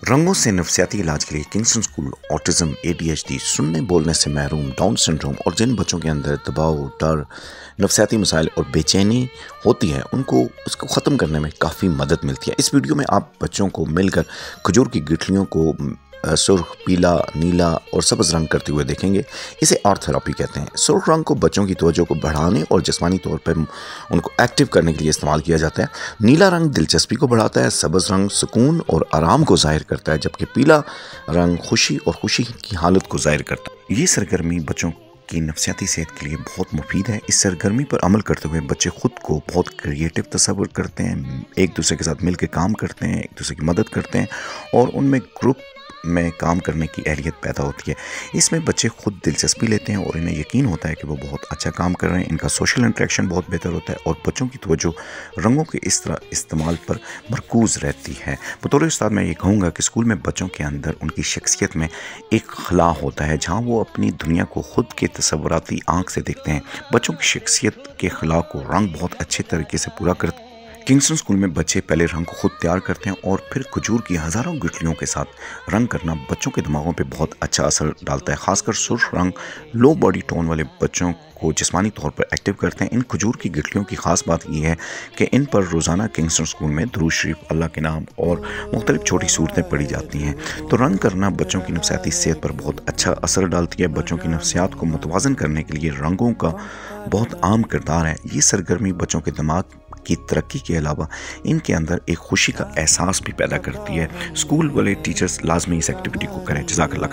रंगों से नफसियाती इलाज के लिए किंगस्टन स्कूल ऑटिज्म, ADHD, सुनने बोलने से महरूम, डाउन सिंड्रोम और जिन बच्चों के अंदर दबाव, डर, नफसियाती मसाइल और बेचैनी होती है उनको उसको ख़त्म करने में काफ़ी मदद मिलती है। इस वीडियो में आप बच्चों को मिलकर खजूर की गिठलियों को सुर्ख, पीला, नीला और सब्ज़ रंग करते हुए देखेंगे। इसे आर्ट थेरेपी कहते हैं। सुर्ख रंग को बच्चों की तवज्जो को बढ़ाने और जिस्मानी तौर पर उनको एक्टिव करने के लिए इस्तेमाल किया जाता है। नीला रंग दिलचस्पी को बढ़ाता है, सब्ज़ रंग सुकून और आराम को ज़ाहिर करता है, जबकि पीला रंग खुशी और खुशी की हालत को ज़ाहिर करता है। ये सरगर्मी बच्चों की नफसियाती सेहत के लिए बहुत मुफीद है। इस सरगर्मी पर अमल करते हुए बच्चे खुद को बहुत क्रिएटिव तस्वर करते हैं, एक दूसरे के साथ मिलकर काम करते हैं, एक दूसरे की मदद करते हैं और उनमें ग्रुप में काम करने की अहलियत पैदा होती है। इसमें बच्चे खुद दिलचस्पी लेते हैं और इन्हें यकीन होता है कि वो बहुत अच्छा काम कर रहे हैं। इनका सोशल इंटरेक्शन बहुत बेहतर होता है और बच्चों की तवज्जो रंगों के इस तरह इस्तेमाल पर मरकूज़ रहती है। बतौर उस्ताद मैं ये कहूँगा कि स्कूल में बच्चों के अंदर उनकी शख्सियत में एक खला होता है, जहाँ वो अपनी दुनिया को खुद के तसव्वुराती आँख से देखते हैं। बच्चों की शख्सियत के खला को रंग बहुत अच्छे तरीके से पूरा करते हैं। किंगस्टन स्कूल में बच्चे पहले रंग को खुद तैयार करते हैं और फिर खजूर की हज़ारों गिठलियों के साथ रंग करना बच्चों के दिमागों पे बहुत अच्छा असर डालता है। खासकर सुर्ख रंग लो बॉडी टोन वाले बच्चों को जिस्मानी तौर पर एक्टिव करते हैं। इन खजूर की गिठलियों की ख़ास बात यह है कि इन पर रोज़ाना किंगस्टन स्कूल में दुरूद शरीफ, अल्लाह के नाम और मुख्तलिफ छोटी सूरतें पढ़ी जाती हैं। तो रंग करना बच्चों की नफसियाती सेहत पर बहुत अच्छा असर डालती है। बच्चों की नफसियात को मुतवाज़न करने के लिए रंगों का बहुत आम किरदार है। ये सरगर्मी बच्चों के दिमाग की तरक्की के अलावा इनके अंदर एक खुशी का एहसास भी पैदा करती है। स्कूल वाले टीचर्स लाजमी इस एक्टिविटी को करें। जज़ाकल्लाह।